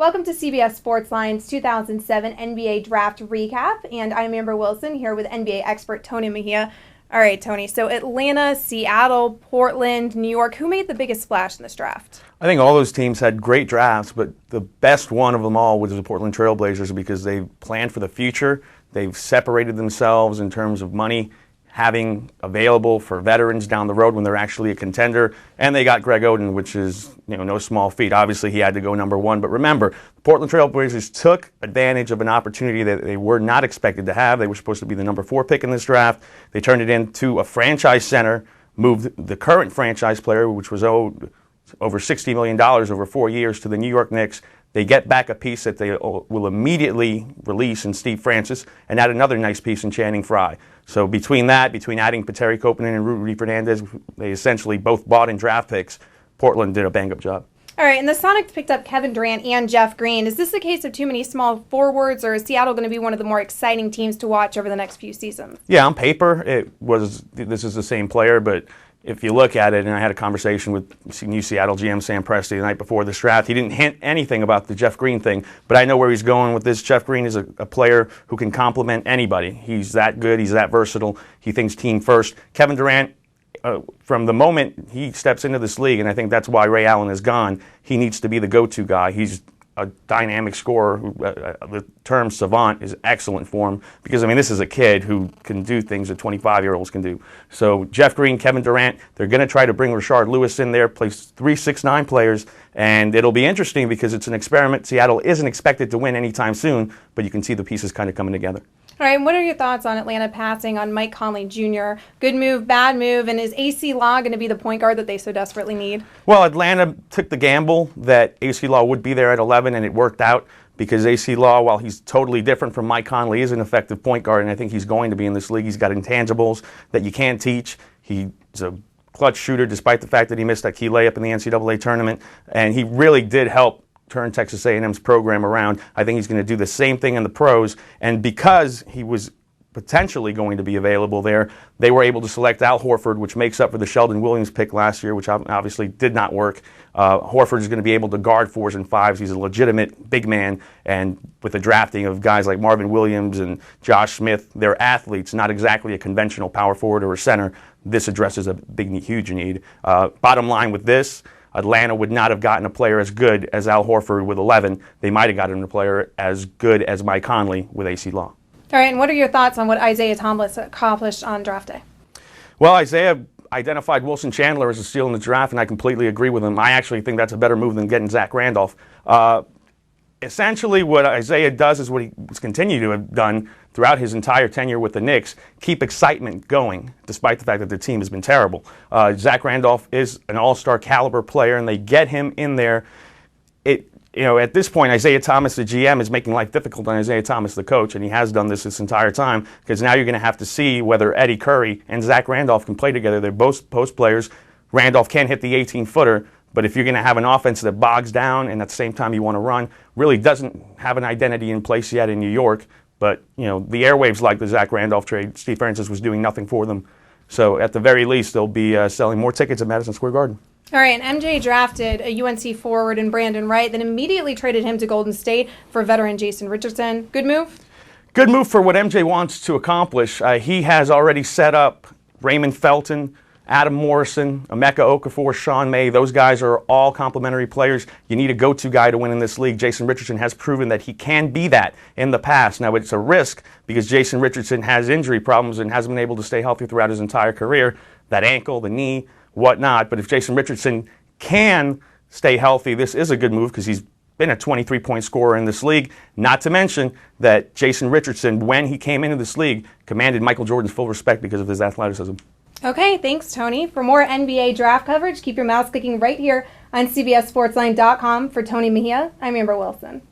Welcome to CBS Sportsline's 2007 NBA Draft Recap, and I'm Amber Wilson here with NBA expert Tony Mejia. All right, Tony, so Atlanta, Seattle, Portland, New York, who made the biggest splash in this draft? I think all those teams had great drafts, but the best one of them all was the Portland Trailblazers because they planned for the future. They've separated themselves in terms of money having available for veterans down the road when they're actually a contender. And they got Greg Oden, which is no small feat. Obviously, he had to go number one. But remember, the Portland Trailblazers took advantage of an opportunity that they were not expected to have. They were supposed to be the number 4 pick in this draft. They turned it into a franchise center, moved the current franchise player, which was owed over $60 million over 4 years, to the New York Knicks. They get back a piece that they will immediately release in Steve Francis and add another nice piece in Channing Frye. So between adding Pateri Koponen and Rudy Fernandez, they essentially both bought in draft picks. Portland did a bang-up job. All right, and the Sonics picked up Kevin Durant and Jeff Green. Is this a case of too many small forwards, or is Seattle going to be one of the more exciting teams to watch over the next few seasons? Yeah, on paper, this is the same player, but if you look at it, and I had a conversation with new Seattle GM Sam Presti the night before this draft, he didn't hint anything about the Jeff Green thing, but I know where he's going with this. Jeff Green is a player who can complement anybody. He's that good. He's that versatile. He thinks team first. Kevin Durant, from the moment he steps into this league, and I think that's why Ray Allen is gone, he needs to be the go-to guy. He's a dynamic scorer. The term savant is excellent for him because, this is a kid who can do things that 25-year-olds can do. So Jeff Green, Kevin Durant, they're going to try to bring Rashard Lewis in there, play 3 6'9" players, and it'll be interesting because it's an experiment. Seattle isn't expected to win anytime soon, but you can see the pieces kind of coming together. All right, and what are your thoughts on Atlanta passing on Mike Conley Jr.? Good move, bad move, and is AC Law going to be the point guard that they so desperately need? Well, Atlanta took the gamble that AC Law would be there at 11, and it worked out because AC Law, while he's totally different from Mike Conley, is an effective point guard, and I think he's going to be in this league. He's got intangibles that you can't teach. He's a clutch shooter despite the fact that he missed that key layup in the NCAA tournament, and he really did help turn Texas A&M's program around. I think he's going to do the same thing in the pros, and because he was potentially going to be available there, they were able to select Al Horford, which makes up for the Sheldon Williams pick last year, which obviously did not work. Horford is going to be able to guard 4s and 5s. He's a legitimate big man, and with the drafting of guys like Marvin Williams and Josh Smith, they're athletes, not exactly a conventional power forward or a center. This addresses a huge need. Bottom line with this, Atlanta would not have gotten a player as good as Al Horford with 11. They might have gotten a player as good as Mike Conley with AC Law. All right, and what are your thoughts on what Isaiah Thomas accomplished on draft day? Well, Isaiah identified Wilson Chandler as a steal in the draft, and I completely agree with him. I actually think that's a better move than getting Zach Randolph. Essentially, what Isaiah does is what he's continued to have done throughout his entire tenure with the Knicks, keep excitement going, despite the fact that the team has been terrible. Zach Randolph is an all-star caliber player, and they get him in there. At this point, Isaiah Thomas, the GM, is making life difficult on Isaiah Thomas, the coach, and he has done this entire time, because now you're going to have to see whether Eddie Curry and Zach Randolph can play together. They're both post players. Randolph can hit the 18-footer, but if you're going to have an offense that bogs down and at the same time you want to run, really doesn't have an identity in place yet in New York. But, the airwaves like the Zach Randolph trade, Steve Francis was doing nothing for them. So at the very least, they'll be selling more tickets at Madison Square Garden. All right, and MJ drafted a UNC forward in Brandon Wright, then immediately traded him to Golden State for veteran Jason Richardson. Good move? Good move for what MJ wants to accomplish. He has already set up Raymond Felton, Adam Morrison, Emeka Okafor, Sean May. Those guys are all complementary players. You need a go-to guy to win in this league. Jason Richardson has proven that he can be that in the past. Now, it's a risk because Jason Richardson has injury problems and hasn't been able to stay healthy throughout his entire career. That ankle, the knee, whatnot. But if Jason Richardson can stay healthy, this is a good move because he's been a 23-point scorer in this league. Not to mention that Jason Richardson, when he came into this league, commanded Michael Jordan's full respect because of his athleticism. Okay, thanks, Tony. For more NBA draft coverage, keep your mouse clicking right here on CBSSportsline.com. For Tony Mejia, I'm Amber Wilson.